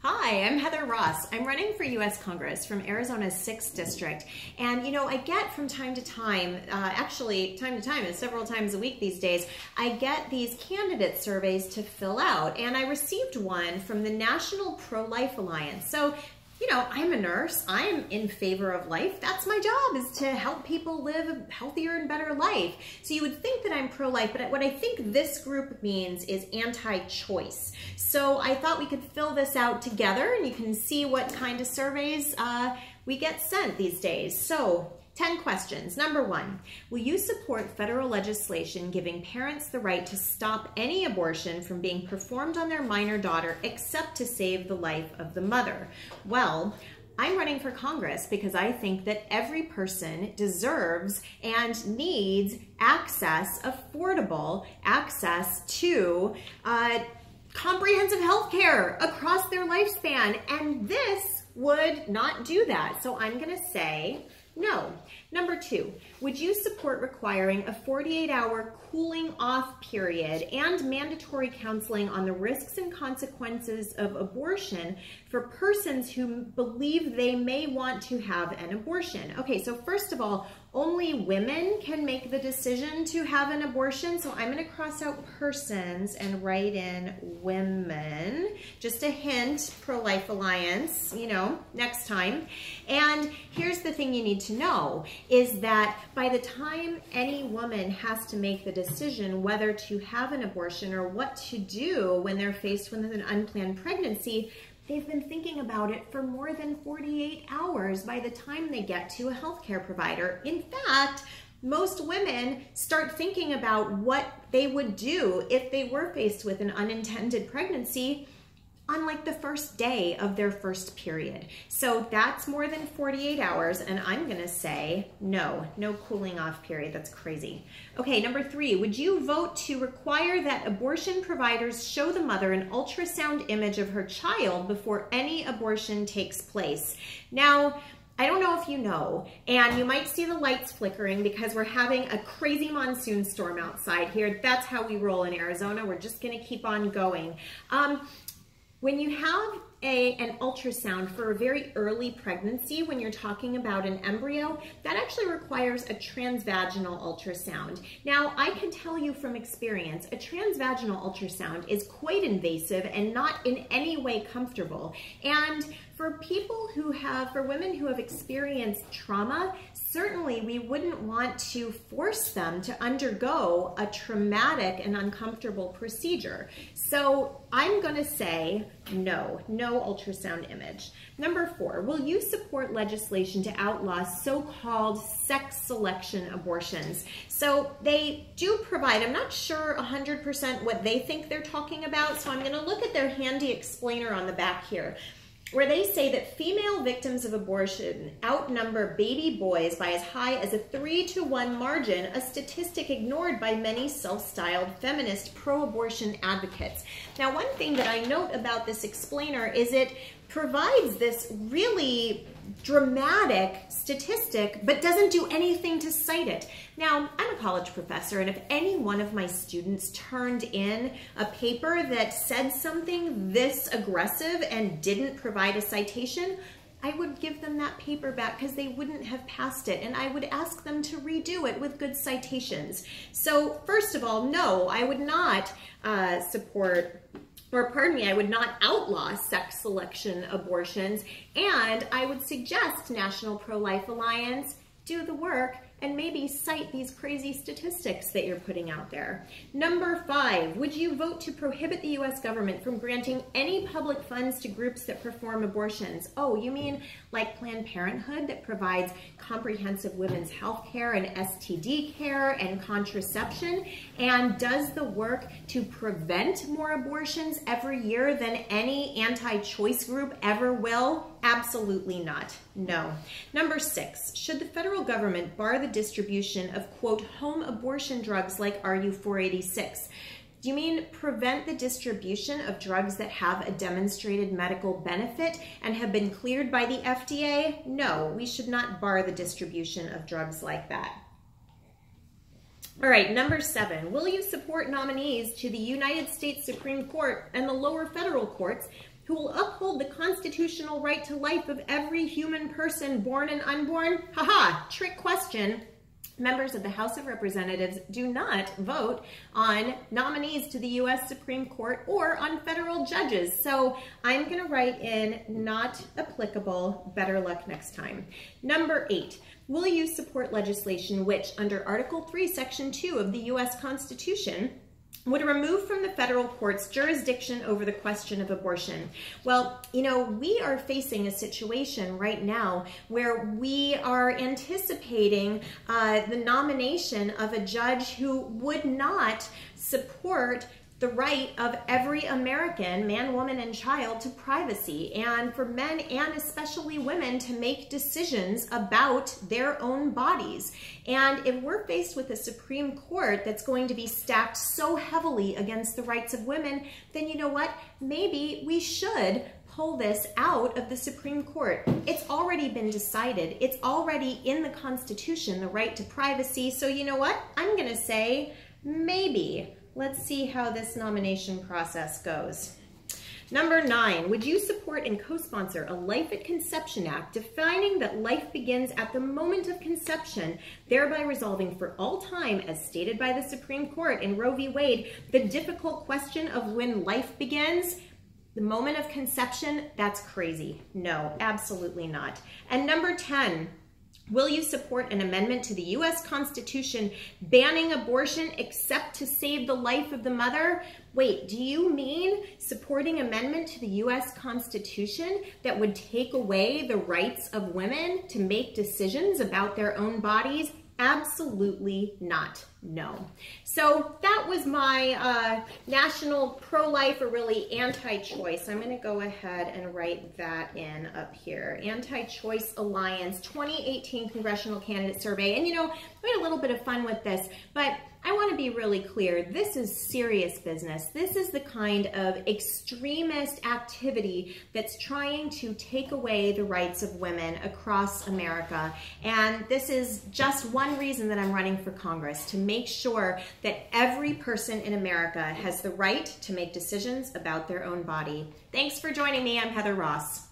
Hi, I'm Heather Ross. I'm running for U.S. Congress from Arizona's 6th District. And I get from time to time, actually time to time and several times a week these days, I get these candidate surveys to fill out. And I received one from the National Pro-Life Alliance. So, I'm a nurse. I'm in favor of life. That's my job, is to help people live a healthier and better life. So you would think that I'm pro-life, but what I think this group means is anti-choice. So I thought we could fill this out together, and you can see what kind of surveys we get sent these days. So 10 questions. Number 1, will you support federal legislation giving parents the right to stop any abortion from being performed on their minor daughter except to save the life of the mother? Well, I'm running for Congress because I think that every person deserves and needs access, affordable access to comprehensive health care across their lifespan, and this would not do that. So I'm going to say no. Number 2, would you support requiring a 48-hour cooling off period and mandatory counseling on the risks and consequences of abortion for persons who believe they may want to have an abortion? Okay, so first of all, only women can make the decision to have an abortion. So I'm going to cross out persons and write in women. Just a hint, Pro-Life Alliance, next time. And here's the thing you need to know is that by the time any woman has to make the decision whether to have an abortion or what to do when they're faced with an unplanned pregnancy, they've been thinking about it for more than 48 hours by the time they get to a healthcare provider. In fact, most women start thinking about what they would do if they were faced with an unintended pregnancy on like the first day of their first period. So that's more than 48 hours, and I'm gonna say no cooling off period. That's crazy. Okay, number 3, would you vote to require that abortion providers show the mother an ultrasound image of her child before any abortion takes place? Now, I don't know if you know, and you might see the lights flickering because we're having a crazy monsoon storm outside here. That's how we roll in Arizona. We're just gonna keep on going. When you have an ultrasound for a very early pregnancy, when you're talking about an embryo, that actually requires a transvaginal ultrasound. Now, I can tell you from experience, a transvaginal ultrasound is quite invasive and not in any way comfortable. And for women who have experienced trauma, certainly we wouldn't want to force them to undergo a traumatic and uncomfortable procedure. So I'm going to say no ultrasound image. Number 4, will you support legislation to outlaw so-called sex selection abortions? So they do provide, I'm not sure 100% what they think they're talking about, so I'm going to look at their handy explainer on the back here, where they say that female victims of abortion outnumber baby boys by as high as a 3-to-1 margin, a statistic ignored by many self-styled feminist pro-abortion advocates. Now, one thing that I note about this explainer is it provides this really dramatic statistic, but doesn't do anything to cite it. Now, I'm a college professor, and if any one of my students turned in a paper that said something this aggressive and didn't provide a citation, I would give them that paper back because they wouldn't have passed it, and I would ask them to redo it with good citations. So first of all, no, I would not I would not outlaw sex selection abortions, and I would suggest National Pro-Life Alliance do the work and maybe cite these crazy statistics that you're putting out there. Number 5, would you vote to prohibit the U.S. government from granting any public funds to groups that perform abortions? Oh, you mean like Planned Parenthood that provides comprehensive women's health care and STD care and contraception, and does the work to prevent more abortions every year than any anti-choice group ever will? Absolutely not. No. Number 6, should the federal government bar the distribution of, quote, home abortion drugs like RU-486? Do you mean prevent the distribution of drugs that have a demonstrated medical benefit and have been cleared by the FDA? No, we should not bar the distribution of drugs like that. All right, number 7, will you support nominees to the United States Supreme Court and the lower federal courts who will uphold the constitutional right to life of every human person, born and unborn? Haha, trick question. Members of the House of Representatives do not vote on nominees to the U.S. Supreme Court or on federal judges. So I'm going to write in not applicable. Better luck next time. Number 8, will you support legislation which, under Article 3, Section 2 of the U.S. Constitution, would remove from the federal courts jurisdiction over the question of abortion? Well, you know, we are facing a situation right now where we are anticipating the nomination of a judge who would not support the right of every American, man, woman, and child, to privacy, and for men and especially women to make decisions about their own bodies. And if we're faced with a Supreme Court that's going to be stacked so heavily against the rights of women, then you know what? Maybe we should pull this out of the Supreme Court. It's already been decided. It's already in the Constitution, the right to privacy. So you know what? I'm going to say maybe. Let's see how this nomination process goes. Number 9, would you support and co-sponsor a Life at Conception Act defining that life begins at the moment of conception, thereby resolving for all time, as stated by the Supreme Court in Roe v. Wade, the difficult question of when life begins? The moment of conception? That's crazy. No, absolutely not. And number 10, will you support an amendment to the U.S. Constitution banning abortion except to save the life of the mother? Wait, do you mean supporting amendment to the U.S. Constitution that would take away the rights of women to make decisions about their own bodies? Absolutely not. No. So that was my national pro-life, or really anti-choice. I'm going to go ahead and write that in up here. Anti-Choice Alliance 2018 Congressional Candidate Survey. And you know, we had a little bit of fun with this, but I want to be really clear. This is serious business. This is the kind of extremist activity that's trying to take away the rights of women across America. And this is just one reason that I'm running for Congress, to make sure that every person in America has the right to make decisions about their own body. Thanks for joining me. I'm Heather Ross.